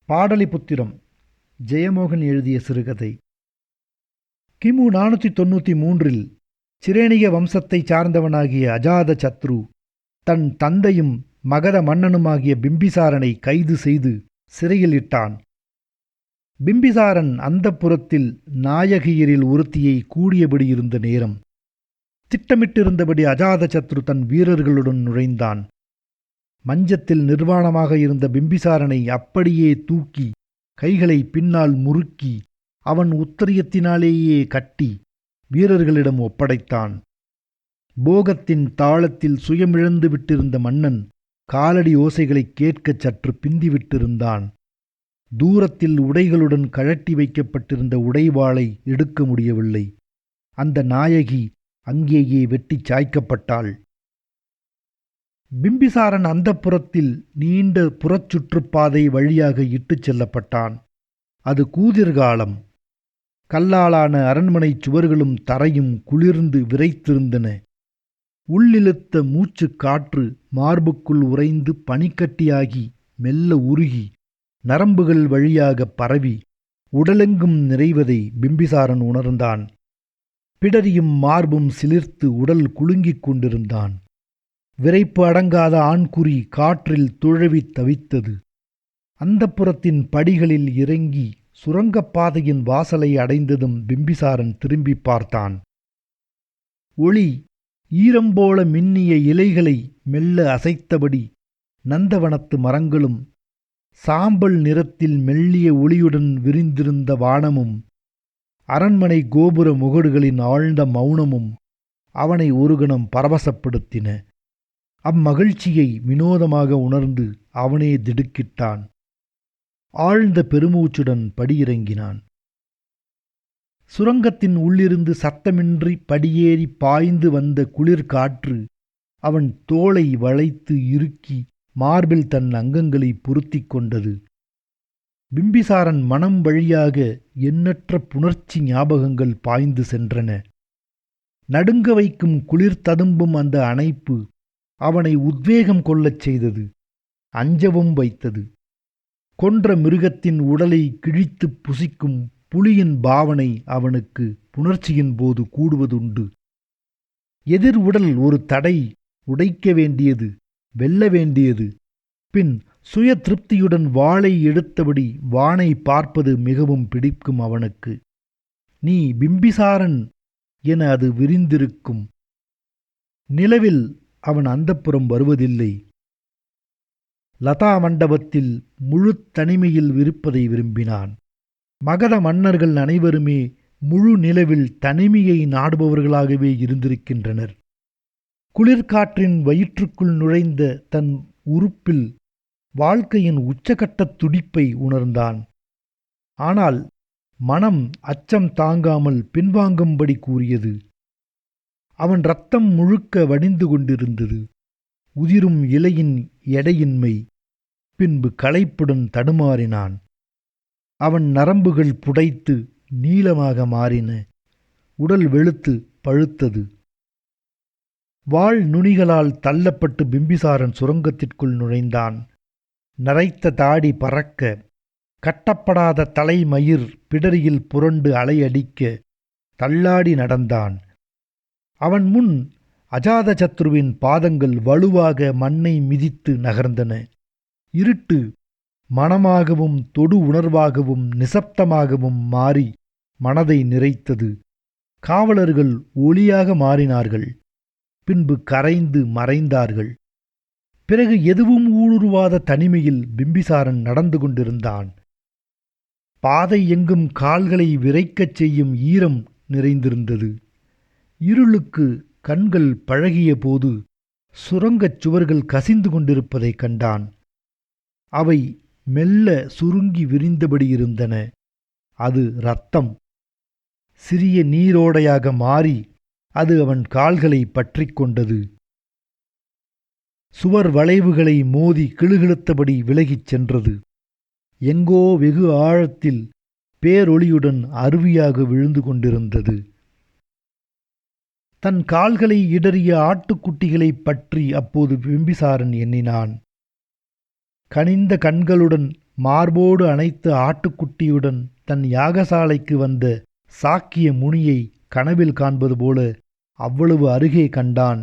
பாடலிபுத்திரம் ஜெயமோகன் எழுதிய சிறுகதை. கிமு 493 சிரேனிய வம்சத்தைச் சார்ந்தவனாகிய அஜாத சத்ரு தன் தந்தையும் மகத மன்னனுமாகிய பிம்பிசாரனை கைது செய்து சிறையில் இட்டான். பிம்பிசாரன் அந்தப்புரத்தில் நாயகியரில் ஒருத்தியை கூடியபடி இருந்த நேரம், திட்டமிட்டிருந்தபடி அஜாத சத்ரு தன் வீரர்களுடன் நுழைந்தான். மஞ்சத்தில் நிர்வாணமாக இருந்த பிம்பிசாரனை அப்படியே தூக்கி கைகளை பின்னால் முறுக்கி அவன் உத்தரியத்தினாலேயே கட்டி வீரர்களிடம் ஒப்படைத்தான். போகத்தின் தாளத்தில் சுயமிழந்து விட்டிருந்த மன்னன் காலடி ஓசைகளைக் கேட்கச் சற்று பிந்திவிட்டிருந்தான். தூரத்தில் உடைகளுடன் கழட்டி வைக்கப்பட்டிருந்த உடைவாளை எடுக்க முடியவில்லை. அந்த நாயகி அங்கேயே வெட்டிச் சாய்க்கப்பட்டாள். பிம்பிசாரன் அந்தப்புரத்தில் நீண்ட புறச்சுற்றுப்பாதை வழியாக இட்டுச் செல்லப்பட்டான். அது கூதிர்காலம். கல்லாலான அரண்மனை சுவர்களும் தரையும் குளிர்ந்து விரைத்திருந்தன. உள்ளிழுத்த மூச்சுக் காற்று மார்புக்குள் உறைந்து பனிக்கட்டியாகி மெல்ல உருகி நரம்புகள் வழியாக பரவி உடலெங்கும் நிறைவதை பிம்பிசாரன் உணர்ந்தான். பிடரியும் மார்பும் சிலிர்த்து உடல் குலுங்கிக் கொண்டிருந்தான். விரைப்பு அடங்காத ஆண்குறி காற்றில் துழவித் தவித்தது. அந்தப்புரத்தின் படிகளில் இறங்கி சுரங்கப்பாதையின் வாசலை அடைந்ததும் பிம்பிசாரன் திரும்பி பார்த்தான். ஒளி ஈரம்போல மின்னிய இலைகளை மெல்ல அசைத்தபடி நந்தவனத்து மரங்களும் சாம்பல் நிறத்தில் மெல்லிய ஒளியுடன் விரிந்திருந்த வானமும் அரண்மனை கோபுர முகடுகளின் ஆழ்ந்த மௌனமும் அவனை ஒருகணம் பரவசப்படுத்தின. அம்மகிழ்ச்சியை வினோதமாக உணர்ந்து அவனே திடுக்கிட்டான். ஆழ்ந்த பெருமூச்சுடன் படியிறங்கினான். சுரங்கத்தின் உள்ளிருந்து சத்தமின்றி படியேறி பாய்ந்து வந்த குளிர்காற்று அவன் தோளை வளைத்து இறுக்கி மார்பில் தன் அங்கங்களை பொருத்திக் கொண்டது. பிம்பிசாரன் மனம் வழியாக எண்ணற்ற புணர்ச்சி ஞாபகங்கள் பாய்ந்து சென்றன. நடுங்க வைக்கும் குளிர் ததும்பும் அந்த அணைப்பு அவனை உத்வேகம் கொள்ளச் செய்தது, அஞ்சவும் வைத்தது. கொன்ற மிருகத்தின் உடலை கிழித்துப் புசிக்கும் புலியின் பாவனை அவனுக்கு புணர்ச்சியின் போது கூடுவதுண்டு. எதிர் உடல் ஒரு தடை, உடைக்க வேண்டியது, வெல்ல வேண்டியது. பின் சுய திருப்தியுடன் வாளை எடுத்தபடி வானை பார்ப்பது மிகவும் பிடிக்கும் அவனுக்கு. நீ பிம்பிசாரன் என அது விரிந்திருக்கும். நிலவில் அவன் அந்தப்புறம் வருவதில்லை. லதா மண்டபத்தில் முழு தனிமையில் இருப்பதை விரும்பினான். மகத மன்னர்கள் அனைவருமே முழு நிலவில் தனிமையை நாடுபவர்களாகவே இருந்திருக்கின்றனர். குளிர்காற்றின் வயிற்றுக்குள் நுழைந்த தன் உறுப்பில் வாழ்க்கையின் உச்சகட்ட துடிப்பை உணர்ந்தான். ஆனால் மனம் அச்சம் தாங்காமல் பின்வாங்கும்படி கூறியது. அவன் இரத்தம் முழுக்க வடிந்து கொண்டிருந்தது. உதிரும் இலையின் எடையின்மை. பின்பு களைப்புடன் தடுமாறினான். அவன் நரம்புகள் புடைத்து நீளமாக மாறின. உடல் வெளுத்து பழுத்தது. வாள் நுனிகளால் தள்ளப்பட்டு பிம்பிசாரன் சுரங்கத்திற்குள் நுழைந்தான். நரைத்த தாடி பறக்க, கட்டப்படாத தலைமயிர் பிடரியில் புரண்டு அலையடிக்க தள்ளாடி நடந்தான். அவன் முன் அஜாத சத்ருவின் பாதங்கள் வலுவாக மண்ணை மிதித்து நகர்ந்தன. இருட்டு மனமாகவும் தொடு உணர்வாகவும் நிசப்தமாகவும் மாறி மனதை நிறைத்தது. காவலர்கள் ஒளியாக மாறினார்கள். பின்பு கரைந்து மறைந்தார்கள். பிறகு எதுவும் ஊடுருவாத தனிமையில் பிம்பிசாரன் நடந்து கொண்டிருந்தான். பாதை எங்கும் கால்களை விரைக்கச் செய்யும் ஈரம் நிறைந்திருந்தது. இருளுக்கு கண்கள் பழகிய போது சுரங்கச் சுவர்கள் கசிந்து கொண்டிருப்பதைக் கண்டான். அவை மெல்ல சுருங்கி விரிந்தபடி இருந்தன. அது இரத்தம். சிறிய நீரோடையாக மாறி அது அவன் கால்களை பற்றி கொண்டது. சுவர் வளைவுகளை மோதி கிளுகிழுத்தபடி விலகிச் சென்றது. எங்கோ வெகு ஆழத்தில் பேரொளியுடன் அருவியாக விழுந்து கொண்டிருந்தது. தன் கால்களை இடறிய ஆட்டுக்குட்டிகளைப் பற்றி அப்போது பிம்பிசாரன் எண்ணினான். கனிந்த கண்களுடன் மார்போடு அணைத்த ஆட்டுக்குட்டியுடன் தன் யாகசாலைக்கு வந்த சாக்கிய முனியை கனவில் காண்பது போல அவ்வளவு அருகே கண்டான்.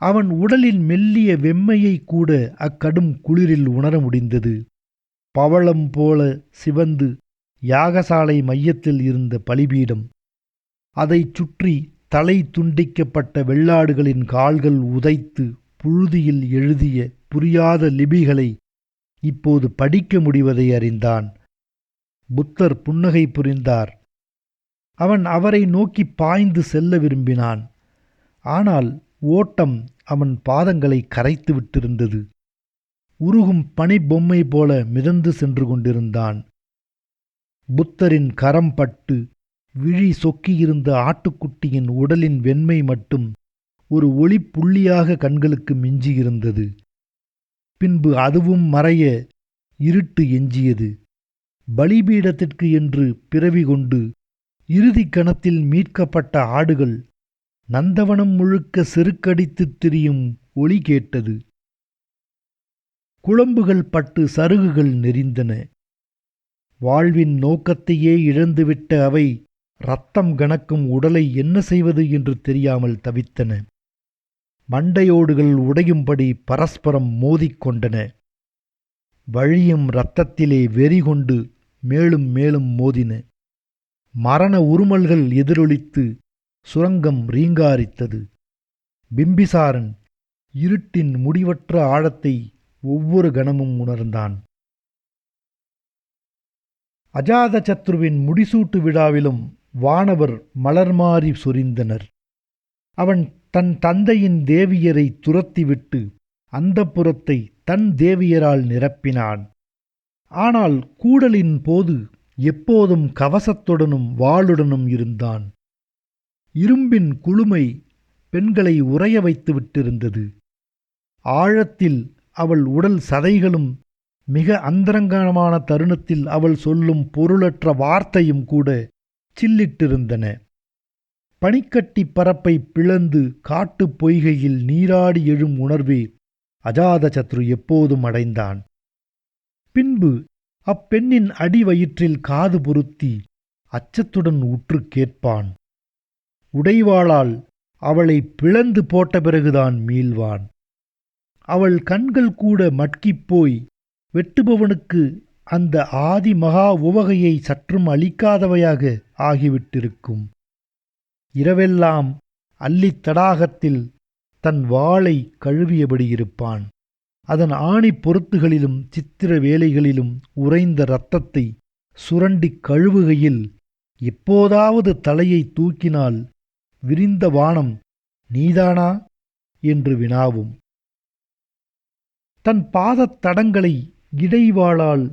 அவன் உடலின் மெல்லிய வெம்மையை கூட அக்கடும் குளிரில் உணர முடிந்தது. பவளம் போல சிவந்து யாகசாலை மையத்தில் இருந்த பலிபீடம், அதைச் சுற்றி தலை துண்டிக்கப்பட்ட வெள்ளாடுகளின் கால்கள் உதைத்து புழுதியில் எழுதிய புரியாத லிபிகளை இப்போது படிக்க முடிவதை அறிந்தான். புத்தர் புன்னகை புரிந்தார். அவன் அவரை நோக்கி பாய்ந்து செல்ல விரும்பினான். ஆனால் ஓட்டம் அவன் பாதங்களை கரைத்து விட்டிருந்தது. உருகும் பனி பொம்மை போல மிதந்து சென்று கொண்டிருந்தான். புத்தரின் கரம் பட்டு விழி சொக்கியிருந்த ஆட்டுக்குட்டியின் உடலின் வெண்மை மட்டும் ஒரு ஒளிப்புள்ளியாக கண்களுக்கு மிஞ்சியிருந்தது. பின்பு அதுவும் மறைய இருட்டு எஞ்சியது. பலிபீடத்திற்கு என்று பிறவி கொண்டு இறுதி கணத்தில் மீட்கப்பட்ட ஆடுகள் நந்தவனம் முழுக்க செருக்கடித்துத் திரியும் ஒலி கேட்டது. குளம்புகள் பட்டு சருகுகள் நெறிந்தன. வாழ்வின் நோக்கத்தையே இழந்துவிட்ட அவை இரத்தம் கனக்கும் உடலை என்ன செய்வது என்று தெரியாமல் தவித்தன. மண்டையோடுகள் உடையும்படி பரஸ்பரம் மோதிக்கொண்டன. வழியும் இரத்தத்திலே வெறி கொண்டு மேலும் மேலும் மோதின. மரண உருமல்கள் எதிரொலித்து சுரங்கம் ரீங்காரித்தது. பிம்பிசாரன் இருட்டின் முடிவற்ற ஆழத்தை ஒவ்வொரு கணமும் உணர்ந்தான். அஜாதசத்ருவின் முடிசூட்டு விழாவிலும் வானவர் மலர்மாறி சொரிந்தனர். அவன் தன் தந்தையின் தேவியரை துரத்திவிட்டு அந்தப்புரத்தை தன் தேவியரால் நிரப்பினான். ஆனால் கூடலின் போது எப்போதும் கவசத்துடனும் வாளுடனும் இருந்தான். இரும்பின் குளுமை பெண்களை உறைய வைத்து விட்டிருந்தது. ஆழத்தில் அவள் உடல் சதைகளும் மிக அந்தரங்கமான தருணத்தில் அவள் சொல்லும் பொருளற்ற வார்த்தையும் கூட சில்லிட்டிருந்தன. பனிக்கட்டி பரப்பை பிளந்து காட்டுப் பொய்கையில் நீராடி எழும் உணர்வே அஜாதசத்ரு எப்போதும் அடைந்தான். பின்பு அப்பெண்ணின் அடிவயிற்றில் காது பொருத்தி அச்சத்துடன் உற்று கேட்பான். உடைவாளால் அவளை பிளந்து போட்ட பிறகுதான் மீள்வான். அவள் கண்கள் கூட மட்கிப்போய் வெட்டுபவனுக்கு அந்த ஆதி மகா உவகையை சற்றும் அளிக்காதவையாக ஆகிவிட்டிருக்கும். இரவெல்லாம் அல்லித் தடாகத்தில் தன் வாளை கழுவியபடி இருப்பான். அதன் ஆணி பொருத்துகளிலும் சித்திர வேலைகளிலும் உறைந்த இரத்தத்தை சுரண்டிக் கழுவுகையில் எப்போதாவது தலையை தூக்கினால் விரிந்த வானம் நீதானா என்று வினாவும். தன் பாதத் தடங்களை இடைவாளால்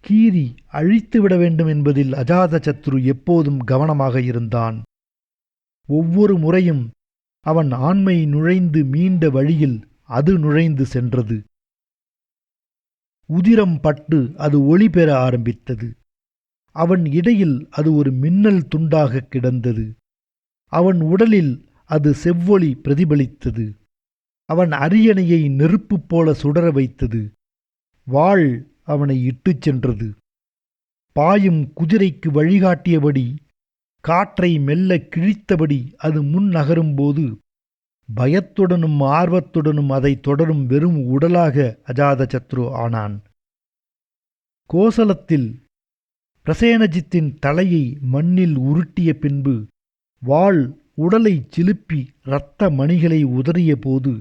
கீறி அழித்துவிட வேண்டும் என்பதில் அஜாதசத்ரு எப்போதும் கவனமாக இருந்தான். ஒவ்வொரு முறையும் அவன் ஆண்மை நுழைந்து மீண்ட வழியில் அது நுழைந்து சென்றது. உதிரம் பட்டு அது ஒளி பெற ஆரம்பித்தது. அவன் இடையில் அது ஒரு மின்னல் துண்டாக கிடந்தது. அவன் உடலில் அது செவ்வொளி பிரதிபலித்தது. அவன் அரியணையை நெருப்பு போல சுடர வைத்தது. வாள் அவனை இட்டுச் சென்றது. பாயும் குதிரைக்கு வழிகாட்டியபடி காற்றை மெல்ல கிழித்தபடி அது முன் நகரும்போது பயத்துடனும் ஆர்வத்துடனும் அதை தொடரும் வெறும் உடலாக அஜாதசத்ரு ஆனான். கோசலத்தில் பிரசேனஜித்தின் தலையை மண்ணில் உருட்டிய பின்பு வாள் உடலை சிலுப்பி இரத்த மணிகளை உதறிய போது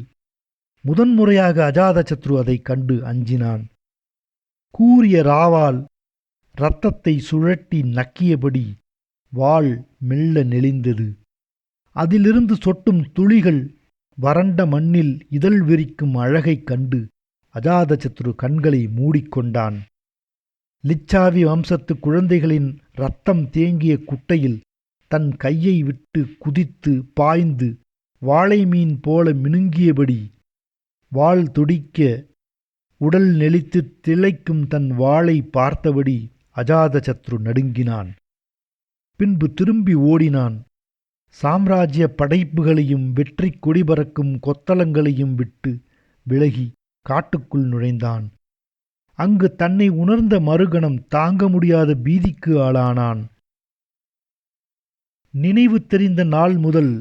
முதன்முறையாக அஜாதசத்ரு அதைக் கண்டு அஞ்சினான். கூரிய ராவால் இரத்தத்தை சுழட்டி நக்கியபடி வாள் மெல்ல நெளிந்தது. அதிலிருந்து சொட்டும் துளிகள் வறண்ட மண்ணில் இதழ் விரிக்கும் அழகைக் கண்டு அஜாதசத்ரு கண்களை மூடிக்கொண்டான். லிச்சாவி வம்சத்து குழந்தைகளின் இரத்தம் தேங்கிய குட்டையில் தன் கையை விட்டு குதித்து பாய்ந்து வாளை மீன் போல மினுங்கியபடி வாள் துடிக்க உடல் நெளித்து திளைக்கும் தன் வாளை பார்த்தபடி அஜாதசத்ரு நடுங்கினான். பின்பு திரும்பி ஓடினான். சாம்ராஜ்ய படைப்புகளையும் வெற்றி கொடி பறக்கும் கொத்தளங்களையும் விட்டு விலகி காட்டுக்குள் நுழைந்தான். அங்கு தன்னை உணர்ந்த மறுகணம் தாங்க முடியாத பீதிக்கு ஆளானான். நினைவு தெரிந்த நாள் முதல்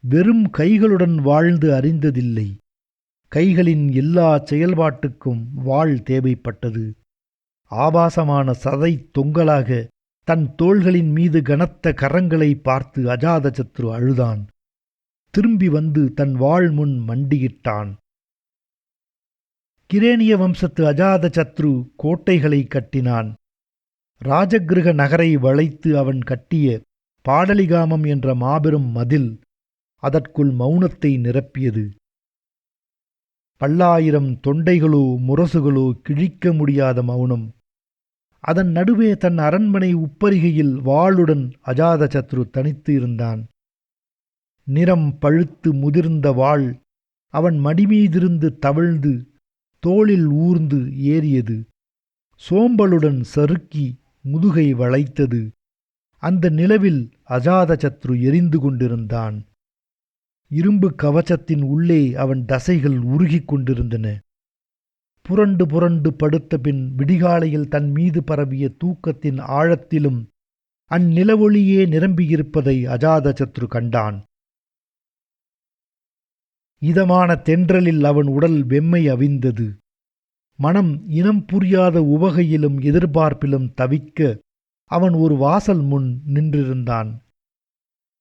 வெறும் கைகளுடன் வாழ்ந்து அறிந்ததில்லை. கைகளின் எல்லா செயல்பாட்டுக்கும் வாள் தேவைப்பட்டது. ஆபாசமான சதை தொங்கலாக தன் தோள்களின் மீது கனத்த கரங்களை பார்த்து அஜாதசத்ரு அழுதான். திரும்பி வந்து தன் வாள் முன் மண்டியிட்டான். கிரேனிய வம்சத்து அஜாதசத்ரு கோட்டைகளை கட்டினான். ராஜகிருக நகரை வளைத்து அவன் கட்டிய பாடலிகாமம் என்ற மாபெரும் மதில் அதற்குள் மௌனத்தை நிரப்பியது. பல்லாயிரம் தொண்டைகளோ முரசுகளோ கிழிக்க முடியாத மௌனம். அதன் நடுவே தன் அரண்மனை உப்பரிகையில் வாளுடன் அஜாதசத்ரு தனித்து இருந்தான். நிறம் பழுத்து முதிர்ந்த வாள் அவன் மடிமீதிருந்து தவிழ்ந்து தோளில் ஊர்ந்து ஏறியது. சோம்பலுடன் சறுக்கி முதுகை வளைத்தது. அந்த நிலவில் அஜாதசத்ரு எரிந்து கொண்டிருந்தான். இரும்பு கவசத்தின் உள்ளே அவன் தசைகள் உருகிக் கொண்டிருந்தன. புரண்டு புரண்டு படுத்த பின் விடிகாலையில் தன் மீது பரவிய தூக்கத்தின் ஆழத்திலும் அந்நிலவொளியே நிரம்பியிருப்பதை அஜாதசத்ரு கண்டான். இதமான தென்றலில் அவன் உடல் வெம்மை அவிந்தது. மனம் இனம் புரியாத உவகையிலும் எதிர்பார்ப்பிலும் தவிக்க அவன் ஒரு வாசல் முன் நின்றிருந்தான்.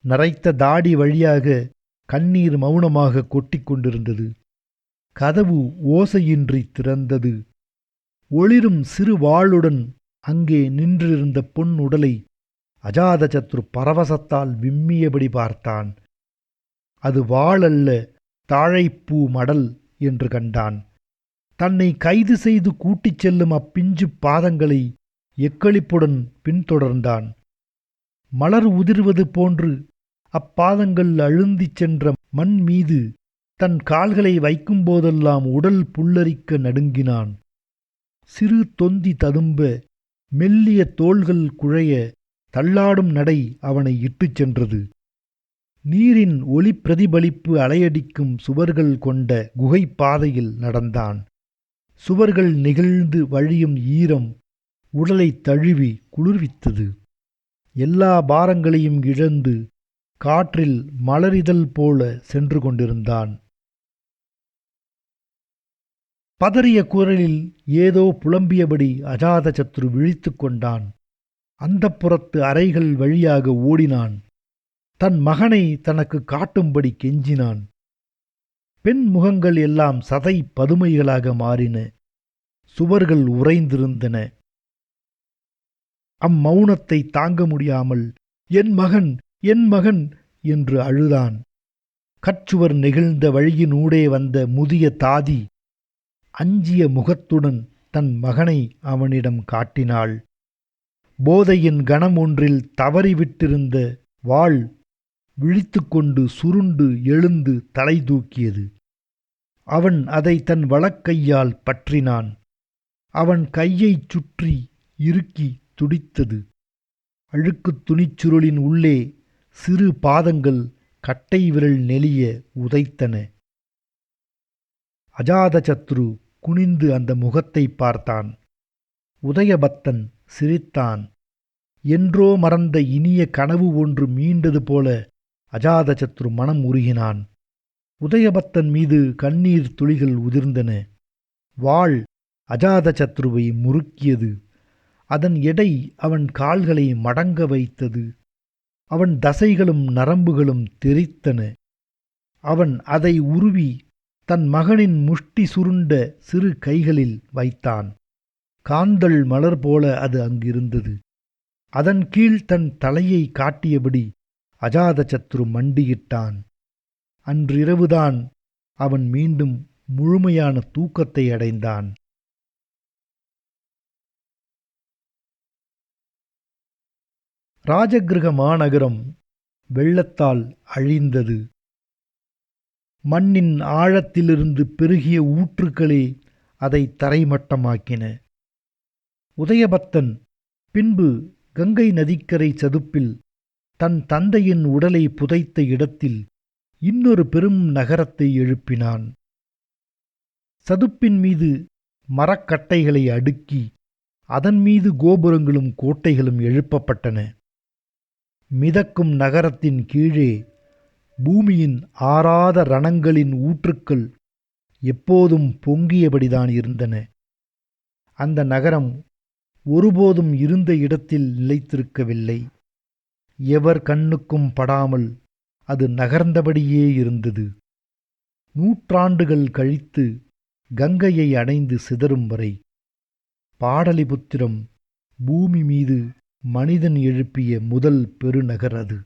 நரைத்த தாடி வழியாக கண்ணீர் மௌனமாக கொட்டிக் கொண்டிருந்தது. கதவு ஓசையின்றி திறந்தது. ஒளிரும் சிறு வாளுடன் அங்கே நின்றிருந்த பொன் உடலை அஜாதசத்ரு பரவசத்தால் விம்மியபடி பார்த்தான். அது வாளல்ல, தாழைப்பூ மடல் என்று கண்டான். தன்னை கைது செய்து கூட்டிச் செல்லும் அப்பிஞ்சு பாதங்களை எக்களிப்புடன் பின்தொடர்ந்தான். மலர் உதிர்வது போன்று அப்பாதங்கள் அழுந்திச் சென்ற மண் மீது தன் கால்களை வைக்கும்போதெல்லாம் உடல் புல்லரிக்க நடுங்கினான். சிறு தொந்தி ததும்ப, மெல்லிய தோள்கள் குழைய, தள்ளாடும் நடை அவனை இட்டுச் சென்றது. நீரின் ஒளி பிரதிபலிப்பு அலையடிக்கும் சுவர்கள் கொண்ட குகை பாதையில் நடந்தான். சுவர்கள் நெகிழ்ந்து வழியும் ஈரம் உடலை தழுவி குளிர்வித்தது. எல்லா பாரங்களையும் இழந்து காற்றில் மலரிதழ் போல சென்று கொண்டிருந்தான். பதறிய குரலில் ஏதோ புலம்பியபடி அஜாதசத்ரு விழித்து கொண்டான். அந்தப்புறத்து அறைகள் வழியாக ஓடினான். தன் மகனை தனக்கு காட்டும்படி கெஞ்சினான். பெண் முகங்கள் எல்லாம் சதை பதுமைகளாக மாறின. சுவர்கள் உறைந்திருந்தன. அம்மௌனத்தை தாங்க முடியாமல் என் மகன், என் மகன் என்று அழுதான். கற்சுவர் நெகிழ்ந்த வழியினூடே வந்த முதிய தாதி அஞ்சிய முகத்துடன் தன் மகனை அவனிடம் காட்டினாள். போதையின் கணம் ஒன்றில் தவறிவிட்டிருந்த வாள் விழித்துக்கொண்டு சுருண்டு எழுந்து தலை தூக்கியது. அவன் அதை தன் வலக்கையால் பற்றினான். அவன் கையைச் சுற்றி இறுக்கி துடித்தது. அழுக்குத் துணிச்சுருளின் உள்ளே சிறு பாதங்கள் கட்டை விரல் நெளிய உதைத்தன. அஜாதசத்ரு குனிந்து அந்த முகத்தை பார்த்தான். உதயபத்தன் சிரித்தான். என்றோ மறந்த இனிய கனவு ஒன்று மீண்டது போல அஜாதசத்ரு மனம் உருகினான். உதயபத்தன் மீது கண்ணீர் துளிகள் உதிர்ந்தன. வாள் அஜாதசத்ருவை முறுக்கியது. அதன் எடை அவன் கால்களை மடங்க வைத்தது. அவன் தசைகளும் நரம்புகளும் தெரித்தன. அவன் அதை உருவி தன் மகனின் முஷ்டி சுருண்ட சிறு கைகளில் வைத்தான். காந்தள் மலர் போல அது அங்கிருந்தது. அதன் கீழ் தன் தலையை காட்டியபடி அஜாதசத்ரு மண்டியிட்டான். அன்றிரவுதான் அவன் மீண்டும் முழுமையான தூக்கத்தை அடைந்தான். ராஜகிருக மாநகரம் வெள்ளத்தால் அழிந்தது. மண்ணின் ஆழத்திலிருந்து பெருகிய ஊற்றுக்களே அதை தரைமட்டமாக்கின. உதயபத்தன் பின்பு கங்கை நதிக்கரை சதுப்பில் தன் தந்தையின் உடலை புதைத்த இடத்தில் இன்னொரு பெரும் நகரத்தை எழுப்பினான். சதுப்பின் மீது மரக்கட்டைகளை அடுக்கி அதன் மீது கோபுரங்களும் கோட்டைகளும் எழுப்பப்பட்டன. மிதக்கும் நகரத்தின் கீழே பூமியின் ஆறாத ரணங்களின் ஊற்றுக்கள் எப்போதும் பொங்கியபடிதான் இருந்தன. அந்த நகரம் ஒருபோதும் இருந்த இடத்தில் நிலைத்திருக்கவில்லை. எவர் கண்ணுக்கும் படாமல் அது நகர்ந்தபடியே இருந்தது. நூற்றாண்டுகள் கழித்து கங்கையை அடைந்து சிதறும் வரை பாடலிபுத்திரம் பூமி மீது மனிதன் எழுப்பிய முதல் பெருநகர் அது.